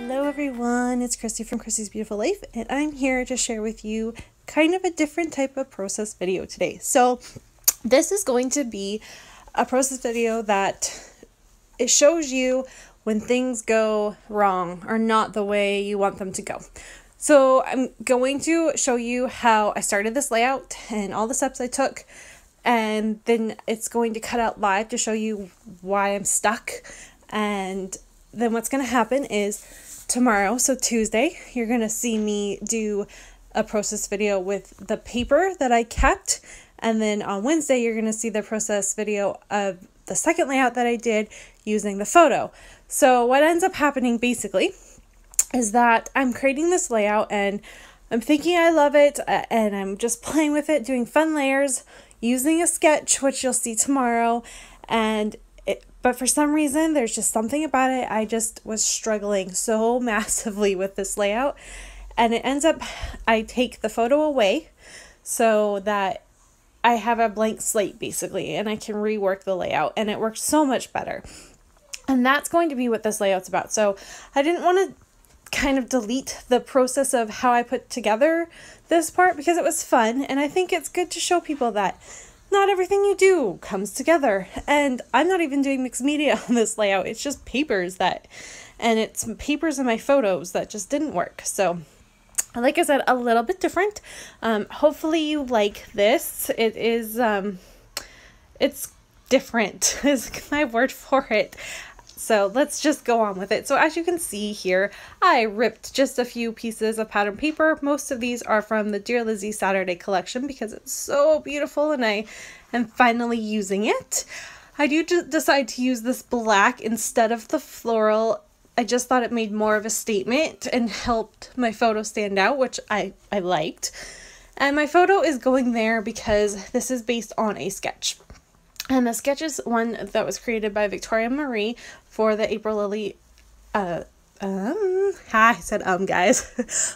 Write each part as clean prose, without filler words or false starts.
Hello everyone, it's Christy from Christy's Beautiful Life, and I'm here to share with you kind of a different type of process video today. So this is going to be a process video that it shows you when things go wrong or not the way you want them to go. So I'm going to show you how I started this layout and all the steps I took, and then it's going to cut out live to show you why I'm stuck. And then what's going to happen is tomorrow, so Tuesday, you're going to see me do a process video with the paper that I kept. And then on Wednesday, you're going to see the process video of the second layout that I did using the photo. So what ends up happening basically is that I'm creating this layout and I'm thinking I love it, and I'm just playing with it, doing fun layers, using a sketch, which you'll see tomorrow. But for some reason, there's just something about it. I just was struggling so massively with this layout. And it ends up, I take the photo away so that I have a blank slate basically, and I can rework the layout, and it works so much better. And that's going to be what this layout's about. So I didn't want to kind of delete the process of how I put together this part because it was fun. And I think it's good to show people that not everything you do comes together. And I'm not even doing mixed media on this layout. It's just papers and it's papers and my photos that just didn't work. So like I said, a little bit different. Hopefully you like this. It is, it's different is my word for it. So let's just go on with it. So as you can see here, I ripped just a few pieces of pattern paper. Most of these are from the Dear Lizzie Saturday collection because it's so beautiful and I am finally using it. I do decide to use this black instead of the floral. I just thought it made more of a statement and helped my photo stand out, which I liked. And my photo is going there because this is based on a sketch. And the sketch is one that was created by Victoria Marie for the April Lily, guys,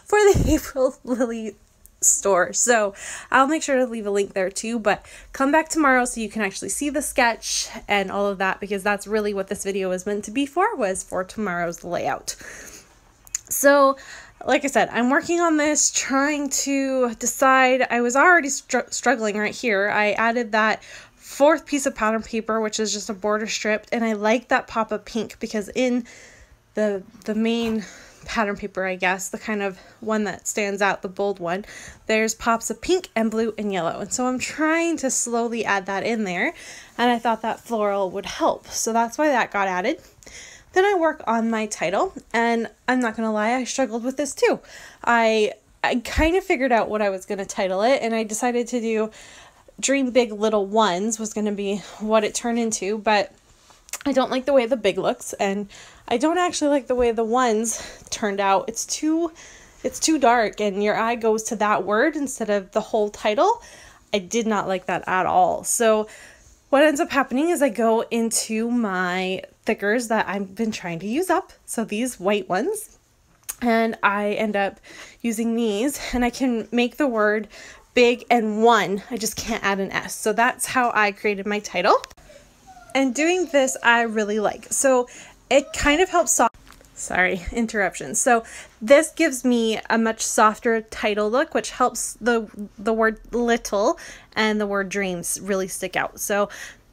for the April Lily store. So I'll make sure to leave a link there too, but come back tomorrow so you can actually see the sketch and all of that, because that's really what this video was meant to be for, was for tomorrow's layout. So like I said, I'm working on this, trying to decide. I was already struggling right here. I added that fourth piece of pattern paper, which is just a border strip, and I like that pop of pink because in the main pattern paper, I guess, the kind of one that stands out, the bold one, there's pops of pink and blue and yellow, and so I'm trying to slowly add that in there, and I thought that floral would help, so that's why that got added. Then I work on my title, and I'm not gonna lie, I struggled with this too. I kind of figured out what I was gonna title it, and I decided to do Dream Big Little Ones was going to be what it turned into, but I don't like the way the big looks, and I don't actually like the way the ones turned out. It's too dark, and your eye goes to that word instead of the whole title. I did not like that at all. So what ends up happening is I go into my thickers that I've been trying to use up, so these white ones, and I end up using these, and I can make the word big and one. I just can't add an S. So that's how I created my title. And doing this I really like. So it kind of helps sorry, interruptions. So this gives me a much softer title look, which helps the word little and the word dreams really stick out. So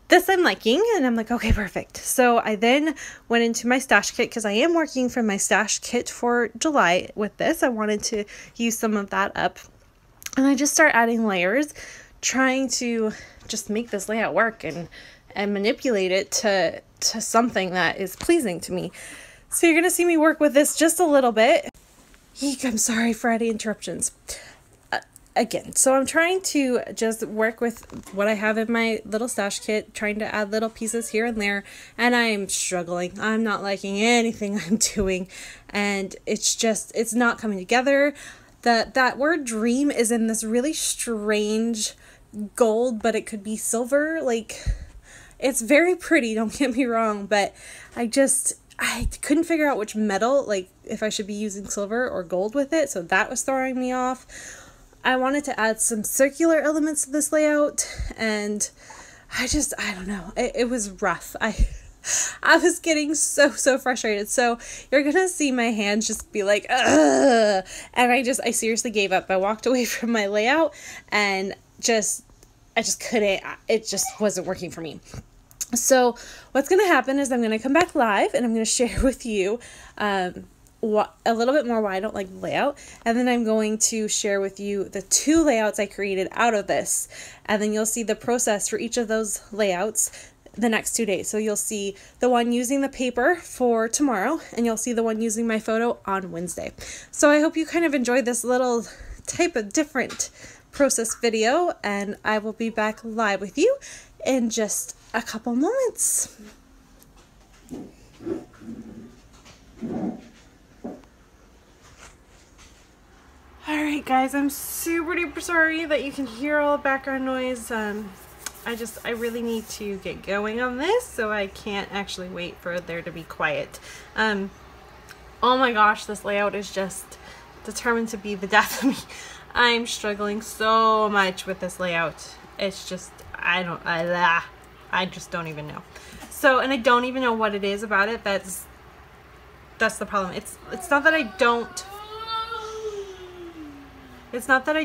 this I'm liking, and I'm like, okay, perfect. So I then went into my stash kit because I am working from my stash kit for July with this. I wanted to use some of that up. And I just start adding layers, trying to just make this layout work and manipulate it to something that is pleasing to me. So you're going to see me work with this just a little bit. Eek, I'm sorry for any interruptions. Again, so I'm trying to just work with what I have in my little stash kit, trying to add little pieces here and there, and I'm struggling. I'm not liking anything I'm doing, and it's not coming together. That word dream is in this really strange gold, but it could be silver. Like, it's very pretty, don't get me wrong, but I couldn't figure out which metal, like if I should be using silver or gold with it, so that was throwing me off. I wanted to add some circular elements to this layout, and I don't know, it was rough. I was getting so frustrated. So you're gonna see my hands just be like, ugh. And I seriously gave up. I walked away from my layout and I just couldn't, it just wasn't working for me. So what's going to happen is I'm going to come back live and I'm going to share with you a little bit more why I don't like the layout. And then I'm going to share with you the 2 layouts I created out of this. And then you'll see the process for each of those layouts the next 2 days. So you'll see the one using the paper for tomorrow, and you'll see the one using my photo on Wednesday. So I hope you kind of enjoyed this little type of different process video, and I will be back live with you in just a couple moments. Alright guys, I'm super duper sorry that you can hear all the background noise. I really need to get going on this, so I can't actually wait for there to be quiet. Oh my gosh, this layout is just determined to be the death of me. I'm struggling so much with this layout. It's just, I just don't even know. So, and I don't even know what it is about it that's the problem. It's not that I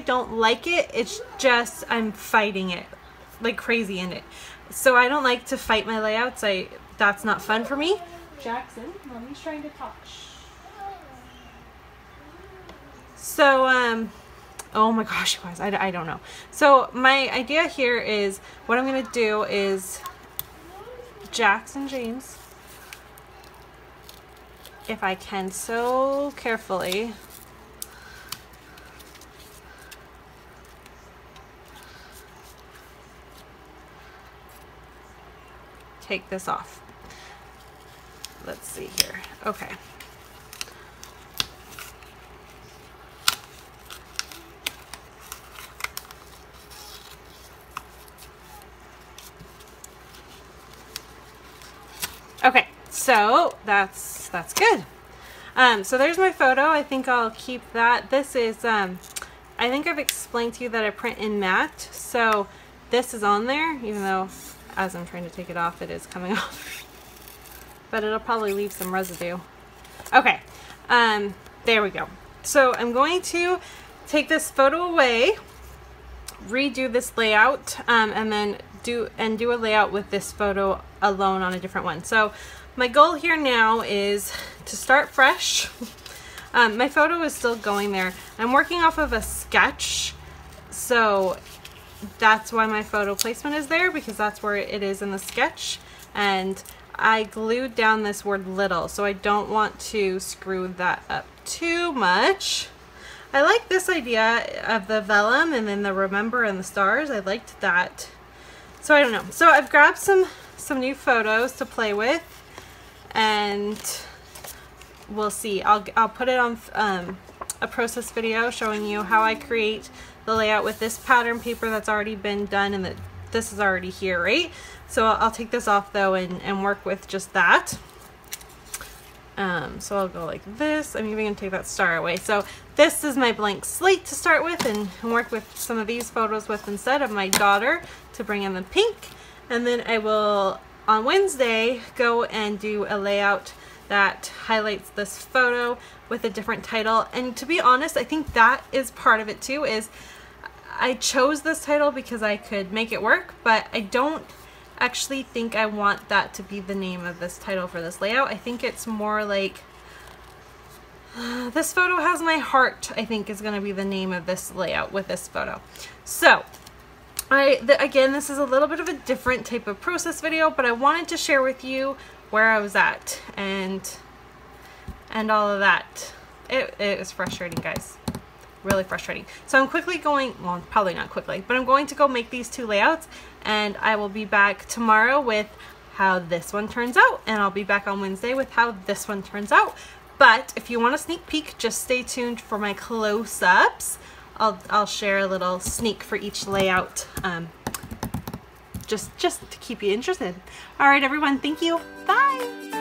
don't like it, it's just I'm fighting it like crazy in it. So I don't like to fight my layouts. That's not fun for me. Jackson, Mommy's trying to talk. So, oh my gosh, you guys, I don't know. So my idea here is, what I'm going to do is, Jackson James, if I can so carefully, take this off. Let's see here. Okay. Okay, so that's good. So there's my photo. I think I'll keep that. This is, I think I've explained to you that I print in matte, so this is on there, even though as I'm trying to take it off, it is coming off. But it'll probably leave some residue. Okay, there we go. So I'm going to take this photo away, redo this layout, and then do a layout with this photo alone on a different one. So my goal here now is to start fresh. My photo is still going there. I'm working off of a sketch, so that's why my photo placement is there, because that's where it is in the sketch. And I glued down this word little, so I don't want to screw that up too much. I like this idea of the vellum and then the remember and the stars. I liked that. So I don't know. So I've grabbed some new photos to play with, and we'll see. I'll put it on a process video showing you how I create the layout with this pattern paper that's already been done, and that this is already here, right? So I'll take this off though and work with just that. So I'll go like this. I'm even gonna take that star away. So this is my blank slate to start with, and work with some of these photos with instead of my daughter to bring in the pink. And then I will, on Wednesday, go and do a layout that highlights this photo with a different title. And to be honest, I think that is part of it too, is I chose this title because I could make it work, but I don't actually think I want that to be the name of this title for this layout. I think it's more like, this photo has my heart, I think is going to be the name of this layout with this photo. So again, this is a little bit of a different type of process video, but I wanted to share with you where I was at and all of that. It was frustrating, guys. Really frustrating. So I'm quickly going, well, probably not quickly, but I'm going to go make these 2 layouts, and I will be back tomorrow with how this one turns out, and I'll be back on Wednesday with how this one turns out. But if you want a sneak peek, just stay tuned for my close-ups. I'll share a little sneak for each layout, just to keep you interested. All right, everyone, thank you. Bye.